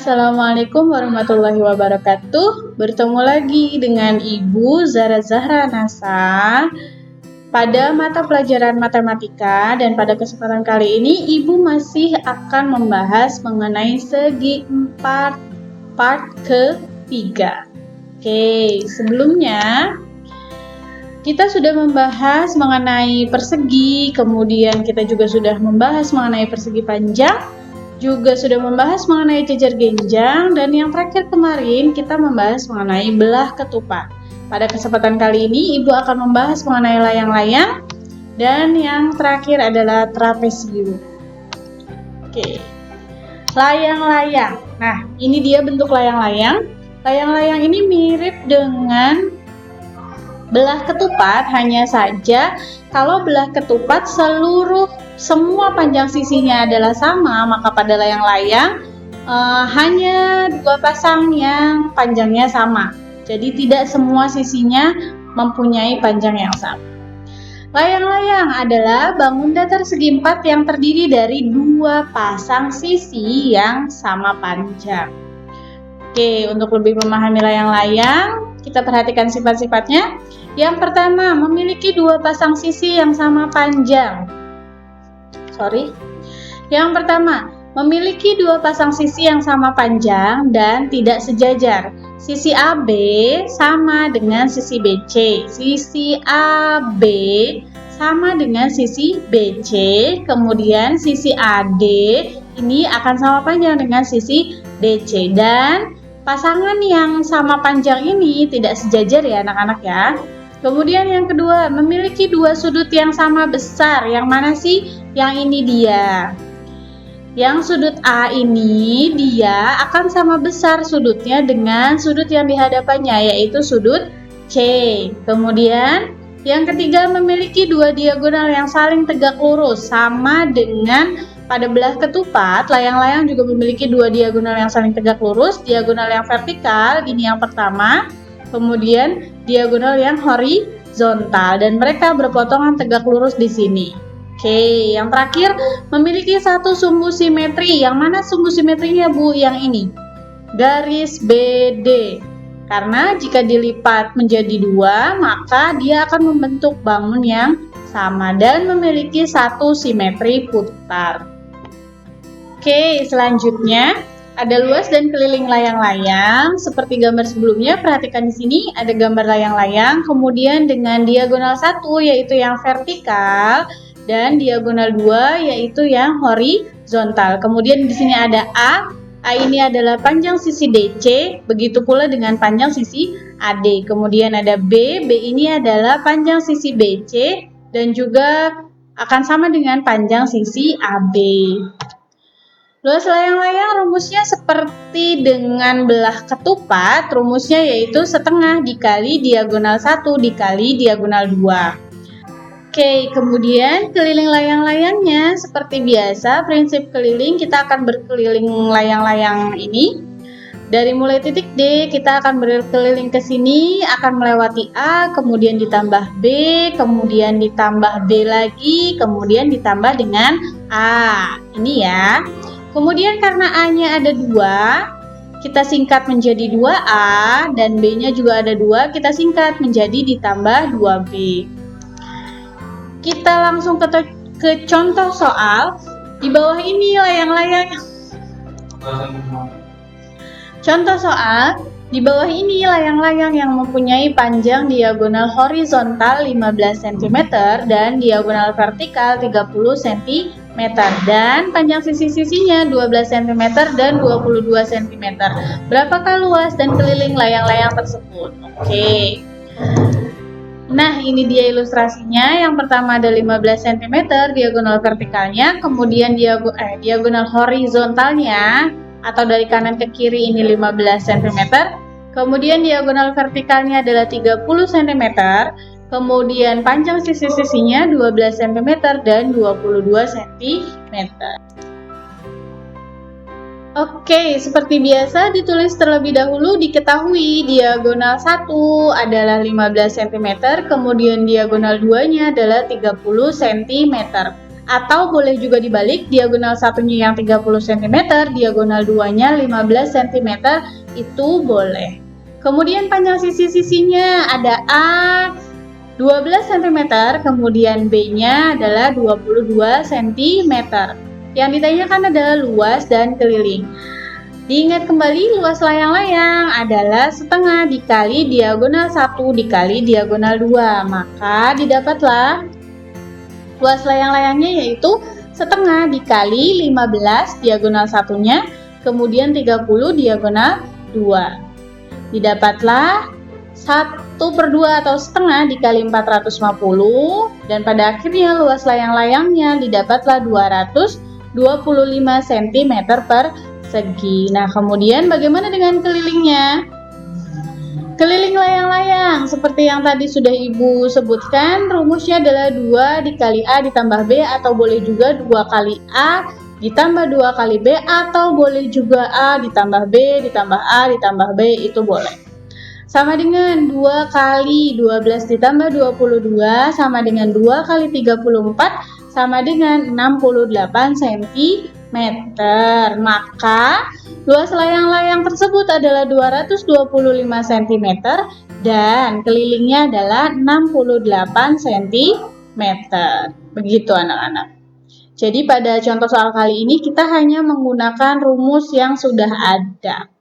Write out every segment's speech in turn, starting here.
Assalamualaikum warahmatullahi wabarakatuh. Bertemu lagi dengan Ibu Zara Zahra Nasa pada mata pelajaran matematika, dan pada kesempatan kali ini Ibu masih akan membahas mengenai segi 4 part ketiga. Oke, sebelumnya kita sudah membahas mengenai persegi, kemudian kita juga sudah membahas mengenai persegi panjang, juga sudah membahas mengenai jajar genjang, dan yang terakhir kemarin kita membahas mengenai belah ketupat. Pada kesempatan kali ini Ibu akan membahas mengenai layang-layang, dan yang terakhir adalah trapesium. Oke, layang-layang. Nah, ini dia bentuk layang-layang. Layang-layang ini mirip dengan belah ketupat, hanya saja kalau belah ketupat semua panjang sisinya adalah sama, maka pada layang-layang hanya dua pasang yang panjangnya sama. Jadi tidak semua sisinya mempunyai panjang yang sama. Layang-layang adalah bangun datar segi 4 yang terdiri dari dua pasang sisi yang sama panjang. Oke, untuk lebih memahami layang-layang, kita perhatikan sifat-sifatnya. Yang pertama, memiliki dua pasang sisi yang sama panjang. Yang pertama, memiliki dua pasang sisi yang sama panjang dan tidak sejajar. Sisi AB sama dengan sisi BC. Sisi AB sama dengan sisi BC. Kemudian sisi AD ini akan sama panjang dengan sisi DC. Dan pasangan yang sama panjang ini tidak sejajar ya anak-anak ya. Kemudian yang kedua, memiliki dua sudut yang sama besar. Yang mana sih? Yang ini dia. Yang sudut A ini dia akan sama besar sudutnya dengan sudut yang dihadapannya, yaitu sudut C. Kemudian yang ketiga, memiliki dua diagonal yang saling tegak lurus. Sama dengan pada belah ketupat, layang-layang juga memiliki dua diagonal yang saling tegak lurus. Diagonal yang vertikal, ini yang pertama. Kemudian diagonal yang horizontal, dan mereka berpotongan tegak lurus di sini. Oke, yang terakhir, memiliki satu sumbu simetri. Yang mana sumbu simetrinya, Bu? Yang ini, garis BD. Karena jika dilipat menjadi dua, maka dia akan membentuk bangun yang sama dan memiliki satu simetri putar. Oke, selanjutnya ada luas dan keliling layang-layang. Seperti gambar sebelumnya, perhatikan di sini ada gambar layang-layang, kemudian dengan diagonal 1 yaitu yang vertikal dan diagonal 2 yaitu yang horizontal. Kemudian di sini ada A. A ini adalah panjang sisi DC, begitu pula dengan panjang sisi AD. Kemudian ada B. B ini adalah panjang sisi BC dan juga akan sama dengan panjang sisi AB. Luas layang-layang rumusnya seperti dengan belah ketupat, rumusnya yaitu setengah dikali diagonal 1 dikali diagonal 2. Oke, kemudian keliling layang-layangnya seperti biasa, prinsip keliling kita akan berkeliling layang-layang ini. Dari mulai titik D, kita akan berkeliling ke sini, akan melewati A, kemudian ditambah B, kemudian ditambah B lagi, kemudian ditambah dengan A. Ini ya. Kemudian karena A-nya ada 2, kita singkat menjadi 2A, dan B-nya juga ada 2, kita singkat menjadi ditambah 2B. Kita langsung ke contoh soal. Di bawah ini layang-layang. Contoh soal, di bawah ini layang-layang yang mempunyai panjang diagonal horizontal 15 cm dan diagonal vertikal 30 cm dan panjang sisi-sisinya 12 cm dan 22 cm. Berapakah luas dan keliling layang-layang tersebut? Oke. Nah, ini dia ilustrasinya. Yang pertama ada 15 cm diagonal vertikalnya, kemudian diagonal horizontalnya atau dari kanan ke kiri ini 15 cm. Kemudian diagonal vertikalnya adalah 30 cm. Kemudian panjang sisi-sisinya 12 cm dan 22 cm. Oke, seperti biasa ditulis terlebih dahulu. Diketahui diagonal 1 adalah 15 cm, kemudian diagonal 2-nya adalah 30 cm. Atau boleh juga dibalik, diagonal satunya yang 30 cm, diagonal 2-nya 15 cm, itu boleh. Kemudian panjang sisi-sisinya ada A 12 cm, kemudian B-nya adalah 22 cm. Yang ditanyakan adalah luas dan keliling. Diingat kembali, luas layang-layang adalah setengah dikali diagonal 1 dikali diagonal 2. Maka didapatlah luas layang-layangnya yaitu setengah dikali 15 diagonal satunya, kemudian 30 diagonal 2. Didapatlah 1/2 atau setengah dikali 450, dan pada akhirnya luas layang-layangnya didapatlah 225 cm persegi. Nah, kemudian bagaimana dengan kelilingnya? Keliling layang-layang, seperti yang tadi sudah Ibu sebutkan, rumusnya adalah 2 dikali A ditambah B, atau boleh juga 2 kali A ditambah 2 kali B, atau boleh juga A ditambah B ditambah A ditambah B, itu boleh. Sama dengan 2 kali 12 ditambah 22, sama dengan 2 kali 34, sama dengan 68 cm. Maka luas layang-layang tersebut adalah 225 cm dan kelilingnya adalah 68 cm. Begitu anak-anak. Jadi pada contoh soal kali ini kita hanya menggunakan rumus yang sudah ada.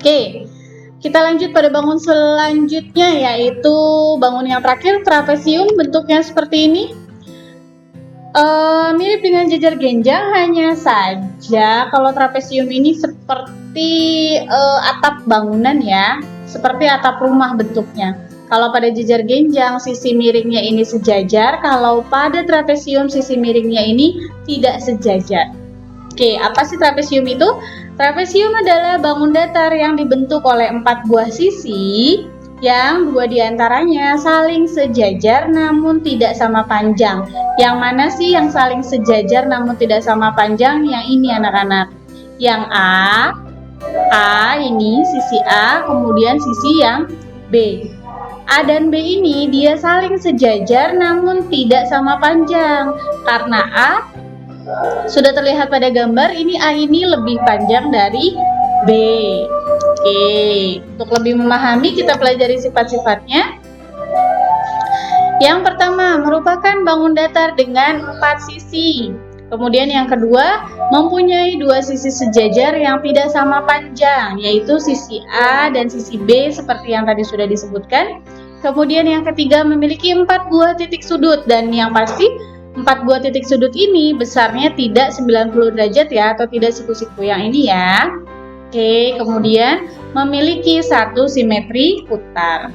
Oke, kita lanjut pada bangun selanjutnya, yaitu bangun yang terakhir, trapesium. Bentuknya seperti ini. Mirip dengan jajar genjang, hanya saja kalau trapesium ini seperti atap bangunan ya, seperti atap rumah bentuknya. Kalau pada jajar genjang sisi miringnya ini sejajar, kalau pada trapesium sisi miringnya ini tidak sejajar. Oke, apa sih trapesium itu? Trapesium adalah bangun datar yang dibentuk oleh 4 buah sisi, yang 2 diantaranya saling sejajar namun tidak sama panjang. Yang mana sih yang saling sejajar namun tidak sama panjang? Yang ini anak-anak. Yang A ini sisi A, kemudian sisi yang B. A dan B ini dia saling sejajar namun tidak sama panjang. Karena A sudah terlihat pada gambar, ini A ini lebih panjang dari B. Oke, untuk lebih memahami kita pelajari sifat-sifatnya. Yang pertama, merupakan bangun datar dengan 4 sisi. Kemudian yang kedua, mempunyai 2 sisi sejajar yang tidak sama panjang, yaitu sisi A dan sisi B seperti yang tadi sudah disebutkan. Kemudian yang ketiga, memiliki 4 buah titik sudut, dan yang pasti 4 buah titik sudut ini besarnya tidak 90 derajat ya, atau tidak siku-siku yang ini ya. Oke, kemudian memiliki 1 simetri putar.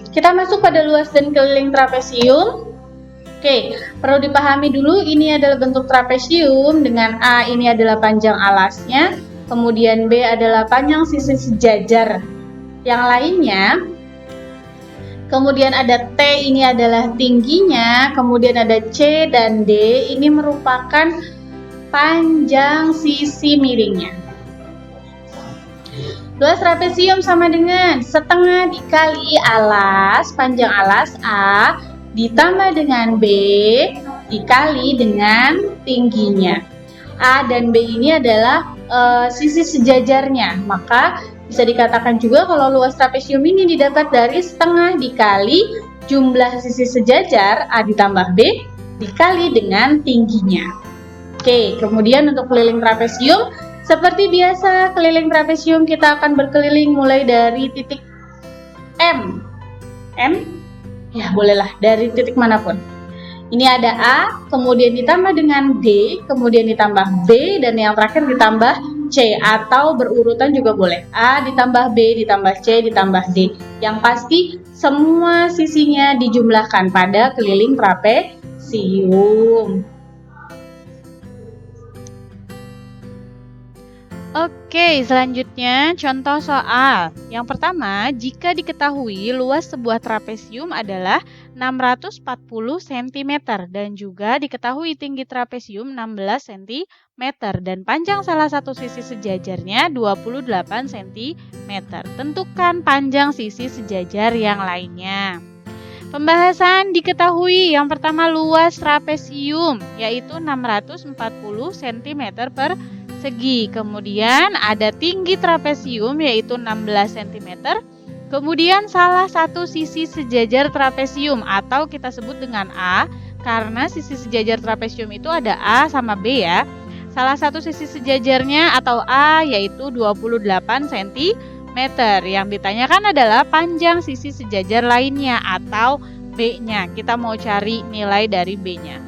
Kita masuk pada luas dan keliling trapesium. Oke, perlu dipahami dulu ini adalah bentuk trapesium dengan A ini adalah panjang alasnya, kemudian B adalah panjang sisi sejajar yang lainnya. Kemudian ada T ini adalah tingginya, kemudian ada C dan D ini merupakan panjang sisi miringnya. Luas trapesium sama dengan setengah dikali alas, panjang alas A, ditambah dengan B, dikali dengan tingginya. A dan B ini adalah sisi sejajarnya, maka bisa dikatakan juga kalau luas trapesium ini didapat dari setengah dikali jumlah sisi sejajar A ditambah B, dikali dengan tingginya. Oke, kemudian untuk keliling trapesium, seperti biasa keliling trapesium kita akan berkeliling mulai dari titik M. Ya bolehlah dari titik manapun. Ini ada A, kemudian ditambah dengan D, kemudian ditambah B, dan yang terakhir ditambah C, atau berurutan juga boleh. A ditambah B, ditambah C, ditambah D. Yang pasti semua sisinya dijumlahkan pada keliling trapesium. Oke, selanjutnya contoh soal. Yang pertama, jika diketahui luas sebuah trapesium adalah 640 cm dan juga diketahui tinggi trapesium 16 cm dan panjang salah satu sisi sejajarnya 28 cm. Tentukan panjang sisi sejajar yang lainnya. Pembahasan diketahui yang pertama luas trapesium yaitu 640 cm per segi. Kemudian ada tinggi trapesium yaitu 16 cm. Kemudian salah satu sisi sejajar trapesium atau kita sebut dengan A karena sisi sejajar trapesium itu ada A sama B ya. Salah satu sisi sejajarnya atau A yaitu 28 cm. Yang ditanyakan adalah panjang sisi sejajar lainnya atau B-nya. Kita mau cari nilai dari B-nya.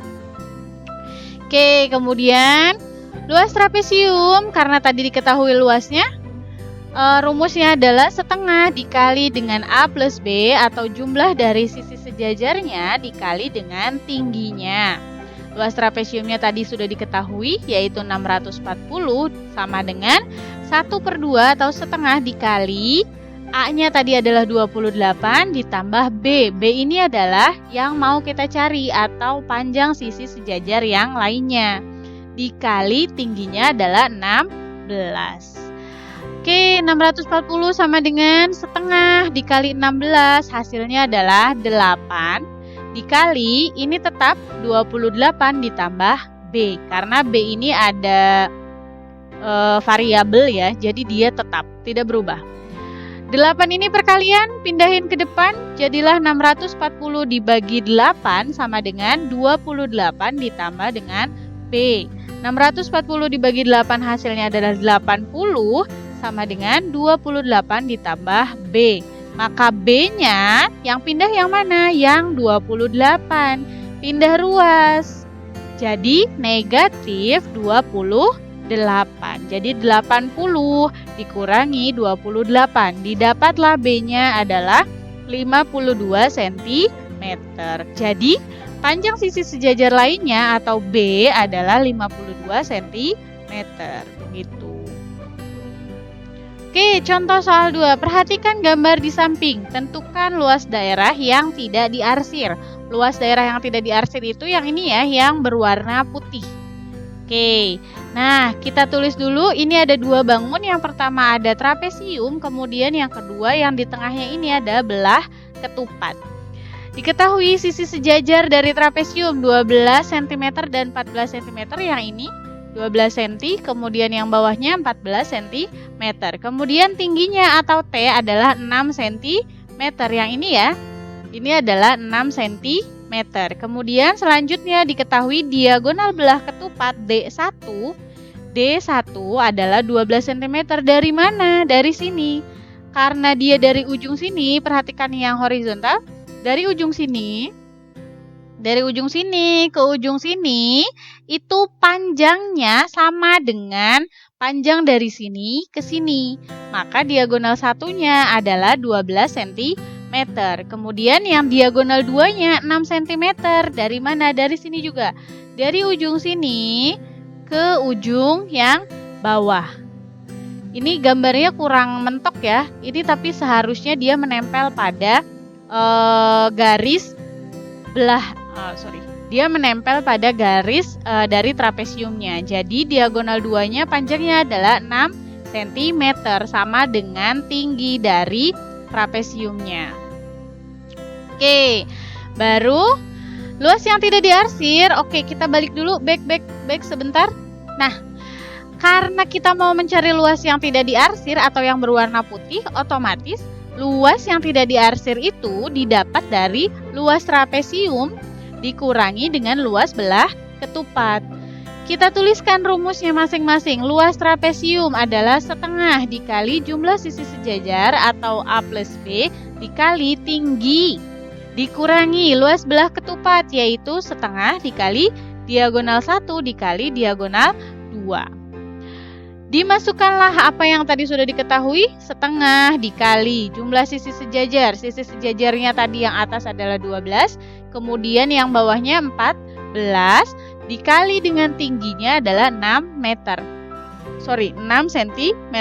Oke, kemudian luas trapesium karena tadi diketahui luasnya, rumusnya adalah setengah dikali dengan A plus B atau jumlah dari sisi sejajarnya dikali dengan tingginya. Luas trapesiumnya tadi sudah diketahui yaitu 640 sama dengan 1/2 atau setengah dikali A-nya tadi adalah 28 ditambah B. B ini adalah yang mau kita cari atau panjang sisi sejajar yang lainnya. Dikali tingginya adalah 16. Oke, 640 sama dengan setengah dikali 16 hasilnya adalah 8. Dikali ini tetap 28 ditambah B. Karena B ini ada variabel ya, jadi dia tetap tidak berubah. 8 ini perkalian, pindahin ke depan, jadilah 640 dibagi 8 sama dengan 28 ditambah dengan B. 640 dibagi 8 hasilnya adalah 80 sama dengan 28 ditambah B. Maka B-nya yang pindah yang mana? Yang 28. Pindah ruas. Jadi negatif 28. Jadi 80 dikurangi 28. Didapatlah B-nya adalah 52 cm. Jadi panjang sisi sejajar lainnya atau B adalah 52 cm. Begitu. Oke, contoh soal 2. Perhatikan gambar di samping. Tentukan luas daerah yang tidak diarsir. Luas daerah yang tidak diarsir itu yang ini ya, yang berwarna putih. Oke, nah kita tulis dulu. Ini ada 2 bangun. Yang pertama ada trapesium, kemudian yang kedua yang di tengahnya ini ada belah ketupat. Diketahui sisi sejajar dari trapesium 12 cm dan 14 cm. Yang ini 12 cm, kemudian yang bawahnya 14 cm. Kemudian tingginya atau T adalah 6 cm. Yang ini ya, ini adalah 6 cm. Kemudian selanjutnya diketahui diagonal belah ketupat D1. D1 adalah 12 cm. Dari mana? Dari sini. Karena dia dari ujung sini, perhatikan yang horizontal. Dari ujung sini ke ujung sini itu panjangnya sama dengan panjang dari sini ke sini. Maka diagonal satunya adalah 12 cm. Kemudian yang diagonal 2-nya 6 cm. Dari mana? Dari sini juga. Dari ujung sini ke ujung yang bawah. Ini gambarnya kurang mentok ya. Ini tapi seharusnya dia menempel pada garis belah. Dia menempel pada garis dari trapesiumnya. Jadi diagonal 2-nya panjangnya adalah 6 cm sama dengan tinggi dari trapesiumnya. Oke, baru luas yang tidak diarsir. Oke, kita balik dulu, back sebentar. Nah, karena kita mau mencari luas yang tidak diarsir atau yang berwarna putih, otomatis luas yang tidak diarsir itu didapat dari luas trapesium dikurangi dengan luas belah ketupat. Kita tuliskan rumusnya masing-masing. Luas trapesium adalah setengah dikali jumlah sisi sejajar atau A plus B dikali tinggi dikurangi luas belah ketupat yaitu setengah dikali diagonal 1 dikali diagonal 2. Dimasukkanlah apa yang tadi sudah diketahui, setengah dikali jumlah sisi sejajar. Sisi sejajarnya tadi yang atas adalah 12, kemudian yang bawahnya 14 dikali dengan tingginya adalah 6 cm.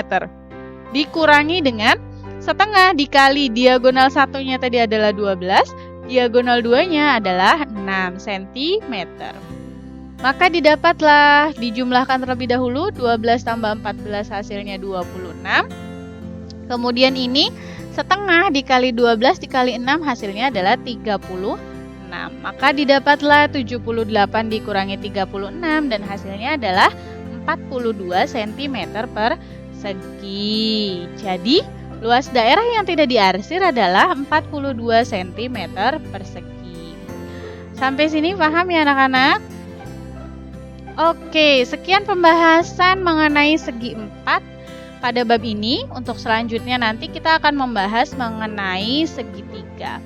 Dikurangi dengan setengah dikali diagonal satunya tadi adalah 12, diagonal 2-nya adalah 6 cm. Maka didapatlah, dijumlahkan terlebih dahulu, 12 tambah 14 hasilnya 26. Kemudian ini setengah dikali 12 dikali 6 hasilnya adalah 36. Maka didapatlah 78 dikurangi 36 dan hasilnya adalah 42 cm persegi. Jadi, luas daerah yang tidak diarsir adalah 42 cm persegi. Sampai sini paham ya anak-anak? Oke, sekian pembahasan mengenai segi 4 pada bab ini. Untuk selanjutnya nanti kita akan membahas mengenai segitiga.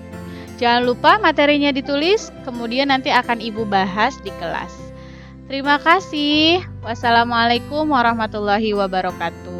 Jangan lupa materinya ditulis, kemudian nanti akan Ibu bahas di kelas. Terima kasih. Wassalamualaikum warahmatullahi wabarakatuh.